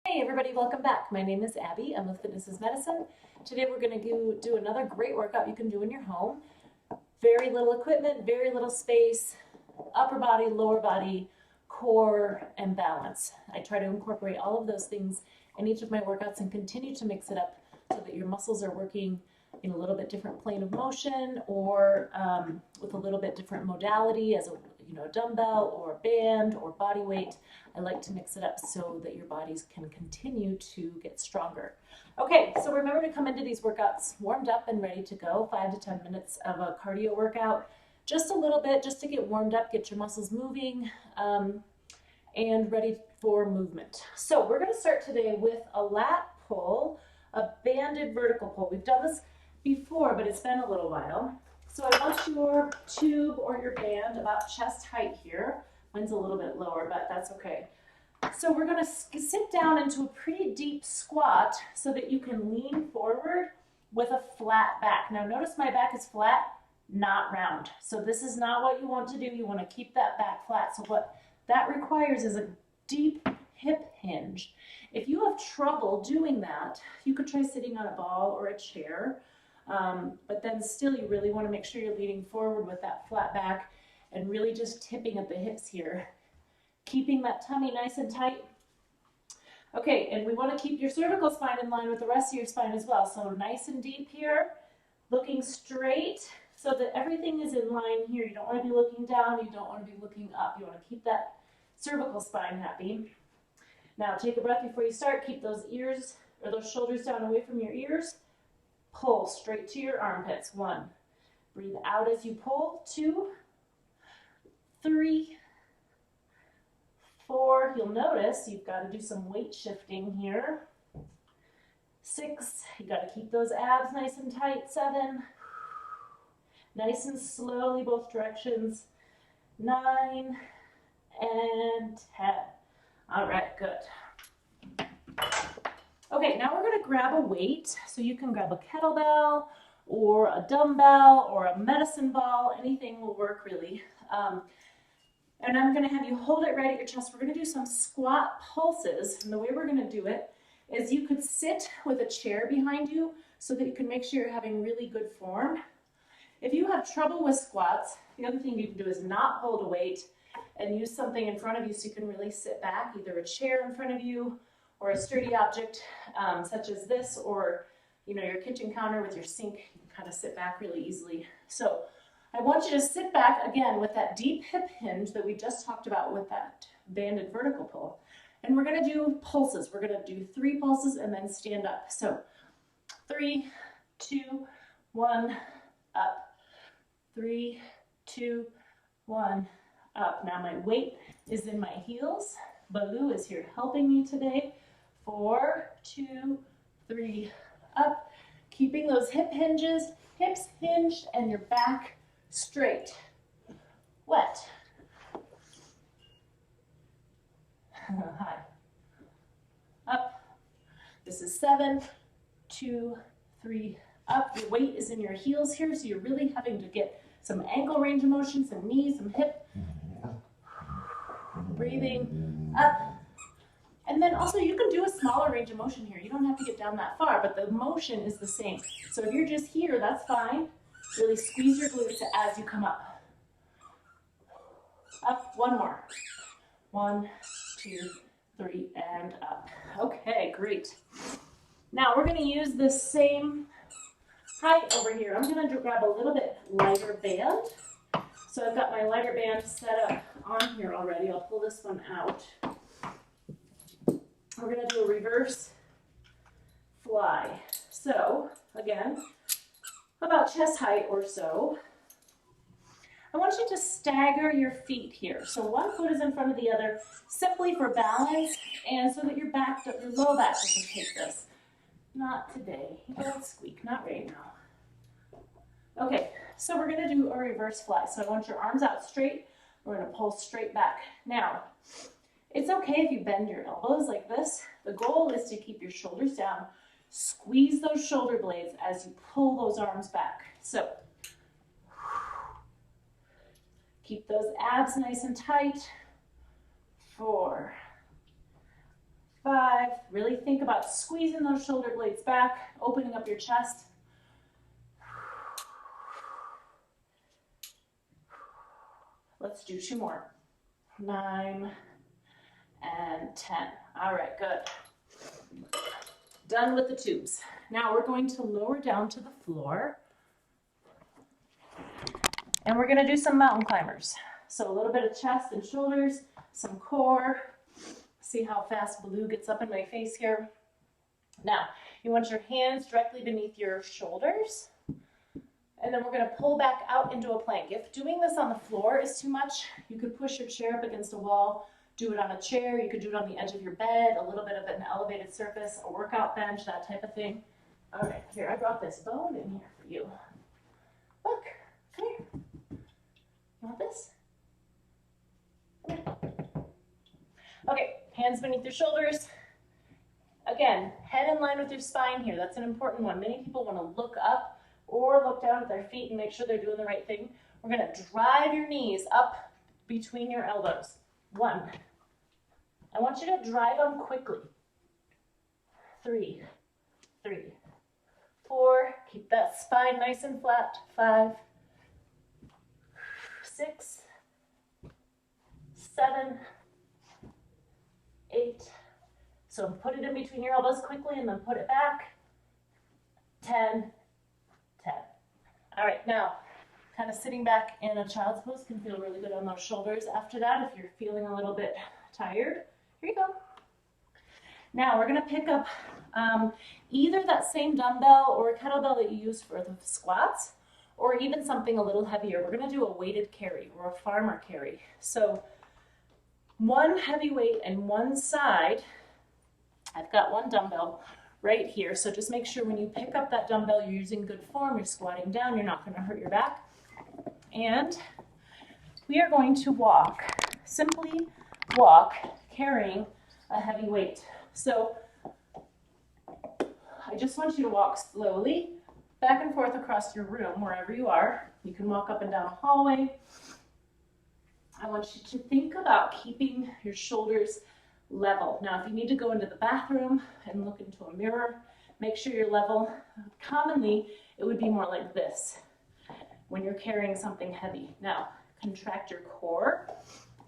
Hey everybody, welcome back. My name is Abby. I'm with Fitness is Medicine. Today we're going to do another great workout you can do in your home. Very little equipment, very little space, upper body, lower body, core, and balance. I try to incorporate all of those things in each of my workouts and continue to mix it up so that your muscles are working in a little bit different plane of motion or with a little bit different modality as a dumbbell or a band or body weight. I like to mix it up so that your bodies can continue to get stronger. Okay, so remember to come into these workouts warmed up and ready to go. 5 to 10 minutes of a cardio workout, just a little bit, just to get warmed up, get your muscles moving, and ready for movement. So we're going to start today with a lat pull, a banded vertical pull. We've done this before, but it's been a little while. So I want your tube or your band about chest height here. Mine's a little bit lower, but that's okay. So we're going to sit down into a pretty deep squat so that you can lean forward with a flat back. Now notice my back is flat, not round. So this is not what you want to do. You want to keep that back flat. So what that requires is a deep hip hinge. If you have trouble doing that, you could try sitting on a ball or a chair. But then still you really want to make sure you're leaning forward with that flat back and really just tipping at the hips here. Keeping that tummy nice and tight. Okay, and we want to keep your cervical spine in line with the rest of your spine as well. So nice and deep here, looking straight so that everything is in line here. You don't want to be looking down, you don't want to be looking up. You want to keep that cervical spine happy. Now take a breath before you start. Keep those ears or those shoulders down away from your ears. Pull straight to your armpits. 1. Breathe out as you pull. 2, 3, 4. You'll notice you've got to do some weight shifting here. 6. You got to keep those abs nice and tight. 7. Nice and slowly both directions. 9 and 10. All right, good. Okay, now we're going to grab a weight. So you can grab a kettlebell or a dumbbell or a medicine ball. Anything will work really. And I'm going to have you hold it right at your chest. We're going to do some squat pulses. And the way we're going to do it is you could sit with a chair behind you so that you can make sure you're having really good form. If you have trouble with squats, the other thing you can do is not hold a weight and use something in front of you so you can really sit back, either a chair in front of you or a sturdy object such as this, or your kitchen counter with your sink. You can kind of sit back really easily. So I want you to sit back again with that deep hip hinge that we just talked about with that banded vertical pull. And we're going to do pulses. We're going to do 3 pulses and then stand up. So 3, 2, 1, up. 3, 2, 1, up. Now my weight is in my heels. Baloo is here helping me today. 4, 2, 3, up. Keeping those hip hinges, hips hinged, and your back straight. Wet. High. Up. This is 7, 2, 3, up. Your weight is in your heels here, so you're really having to get some ankle range of motion, some knees, some hip. Breathing up. And then also you can do a smaller range of motion here. You don't have to get down that far, but the motion is the same. So if you're just here, that's fine. Really squeeze your glutes as you come up. Up, 1 more. 1, 2, 3, and up. Okay, great. Now we're going to use this same height over here. I'm going to grab a little bit lighter band. So I've got my lighter band set up on here already. I'll pull this one out. We're going to do a reverse fly. So again, about chest height or so. I want you to stagger your feet here. So one foot is in front of the other, simply for balance and so that your low back doesn't take this. Not today. Don't squeak, not right now. Okay, so we're going to do a reverse fly. So I want your arms out straight. We're going to pull straight back. Now, it's okay if you bend your elbows like this. The goal is to keep your shoulders down. Squeeze those shoulder blades as you pull those arms back. So keep those abs nice and tight. 4, 5. Really think about squeezing those shoulder blades back, opening up your chest. Let's do 2 more. 9 and 10. All right, good. Done with the tubes. Now we're going to lower down to the floor. And we're going to do some mountain climbers. So a little bit of chest and shoulders, some core. See how fast blue gets up in my face here. Now, you want your hands directly beneath your shoulders. And then we're going to pull back out into a plank. If doing this on the floor is too much, you could push your chair up against a wall, do it on a chair, you could do it on the edge of your bed, a little bit of an elevated surface, a workout bench, that type of thing. All right, here, I brought this bone in here for you. Look, come here. You want this? Come here. Okay, hands beneath your shoulders. Again, head in line with your spine here. That's an important one. Many people want to look up or look down at their feet and make sure they're doing the right thing. We're going to drive your knees up between your elbows. 1. I want you to drive them quickly. 3, 4. Keep that spine nice and flat. 5, 6, 7, 8. So put it in between your elbows quickly and then put it back. 10. All right, now, kind of sitting back in a child's pose can feel really good on those shoulders. After that, if you're feeling a little bit tired, here you go. Now, we're going to pick up either that same dumbbell or a kettlebell that you use for the squats, or even something a little heavier. We're going to do a weighted carry or a farmer carry. So, 1 heavy weight and 1 side. I've got 1 dumbbell right here. So just make sure when you pick up that dumbbell, you're using good form, you're squatting down, you're not going to hurt your back. And we are going to walk, simply walk, carrying a heavy weight. So I just want you to walk slowly, back and forth across your room, wherever you are. You can walk up and down a hallway. I want you to think about keeping your shoulders level. Now, if you need to go into the bathroom and look into a mirror, make sure you're level. Commonly, it would be more like this when you're carrying something heavy. Now, contract your core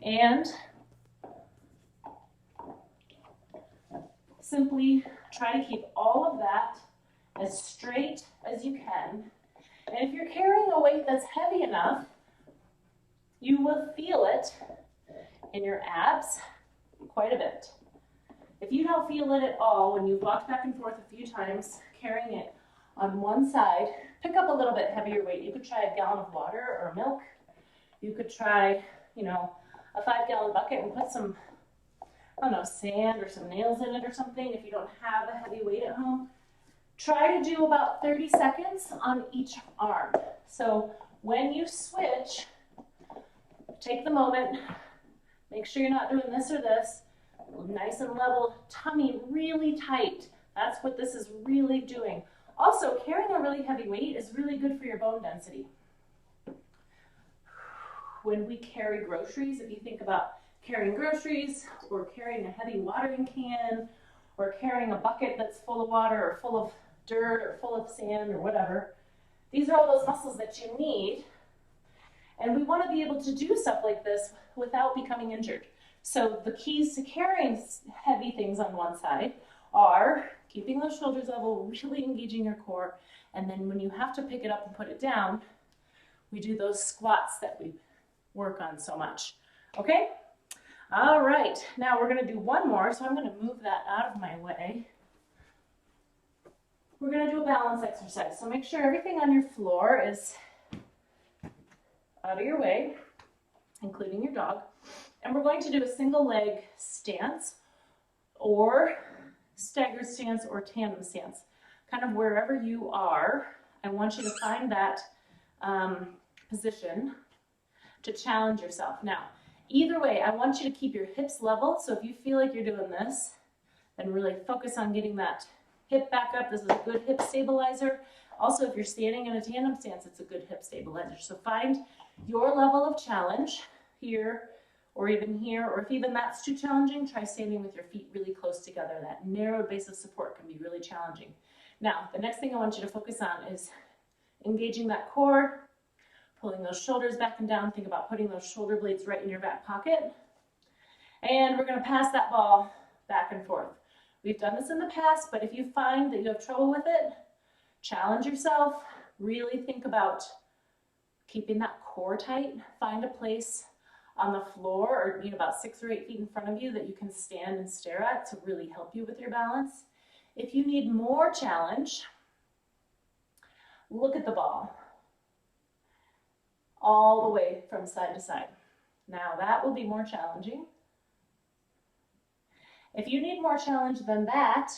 and simply try to keep all of that as straight as you can. And if you're carrying a weight that's heavy enough, you will feel it in your abs quite a bit. If you don't feel it at all when you've walked back and forth a few times, carrying it on one side, pick up a little bit heavier weight. You could try a gallon of water or milk. You could try, a 5-gallon bucket and put some, sand or some nails in it or something if you don't have a heavy weight at home. Try to do about 30 seconds on each arm. So when you switch, take the moment, make sure you're not doing this or this. Nice and level, tummy really tight. That's what this is really doing. Also, carrying a really heavy weight is really good for your bone density. When we carry groceries, if you think about carrying groceries or carrying a heavy watering can or carrying a bucket that's full of water or full of dirt or full of sand or whatever, these are all those muscles that you need. And we want to be able to do stuff like this without becoming injured. So the keys to carrying heavy things on one side are keeping those shoulders level, really engaging your core, and then when you have to pick it up and put it down, we do those squats that we work on so much. Okay? All right, now we're going to do one more, so I'm going to move that out of my way. We're going to do a balance exercise, so make sure everything on your floor is out of your way, including your dog. And we're going to do a single leg stance or staggered stance or tandem stance. Kind of wherever you are, I want you to find that position to challenge yourself. Now, either way, I want you to keep your hips level. So if you feel like you're doing this, then really focus on getting that hip back up. This is a good hip stabilizer. Also, if you're standing in a tandem stance, it's a good hip stabilizer. So find your level of challenge here or even here, or if even that's too challenging, try standing with your feet really close together. That narrow base of support can be really challenging. Now, the next thing I want you to focus on is engaging that core, pulling those shoulders back and down. Think about putting those shoulder blades right in your back pocket. And we're going to pass that ball back and forth. We've done this in the past, but if you find that you have trouble with it, challenge yourself. Really think about keeping that core tight. Find a place on the floor or about 6 or 8 feet in front of you that you can stand and stare at to really help you with your balance. If you need more challenge, look at the ball all the way from side to side. Now that will be more challenging. If you need more challenge than that,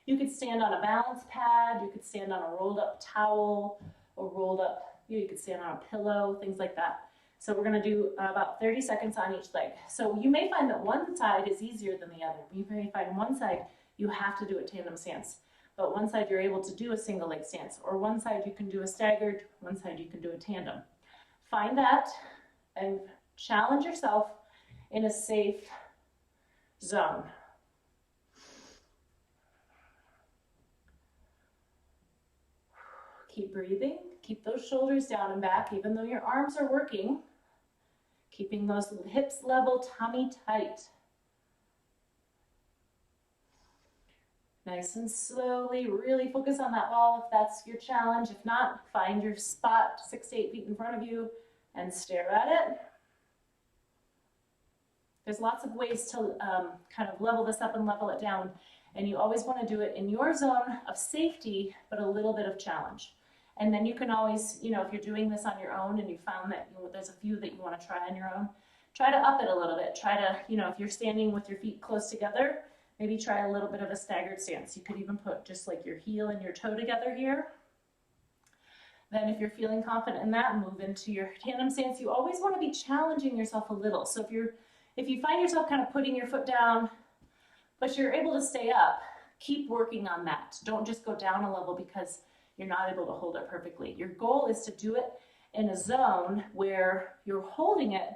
you could stand on a balance pad, you could stand on a rolled up towel, or rolled up, you could stand on a pillow, things like that. So we're going to do about 30 seconds on each leg. So you may find that one side is easier than the other. You may find one side you have to do a tandem stance, but one side you're able to do a single leg stance, or one side you can do a staggered, one side you can do a tandem. Find that and challenge yourself in a safe zone. Keep breathing. Keep those shoulders down and back, even though your arms are working. Keeping those hips level, tummy tight. Nice and slowly, really focus on that ball if that's your challenge. If not, find your spot 6 to 8 feet in front of you and stare at it. There's lots of ways to kind of level this up and level it down, and you always want to do it in your zone of safety, but a little bit of challenge. And then you can always, if you're doing this on your own and you found that there's a few that you want to try on your own, try to up it a little bit. Try to, if you're standing with your feet close together, maybe try a little bit of a staggered stance. You could even put just like your heel and your toe together here. Then if you're feeling confident in that, move into your tandem stance. You always want to be challenging yourself a little. So if you find yourself kind of putting your foot down, but you're able to stay up, keep working on that. Don't just go down a level because you're not able to hold it perfectly. Your goal is to do it in a zone where you're holding it,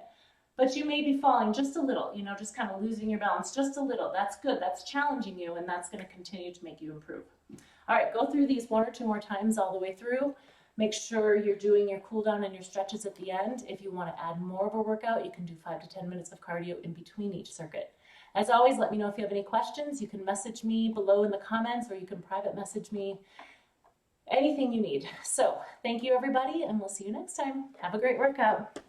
but you may be falling just a little, just kind of losing your balance just a little. That's good. That's challenging you, and that's going to continue to make you improve. All right, go through these 1 or 2 more times all the way through. Make sure you're doing your cool down and your stretches at the end. If you want to add more of a workout, you can do 5 to 10 minutes of cardio in between each circuit. As always, let me know if you have any questions. You can message me below in the comments, or you can private message me. Anything you need. So thank you, everybody, and we'll see you next time. Have a great workout.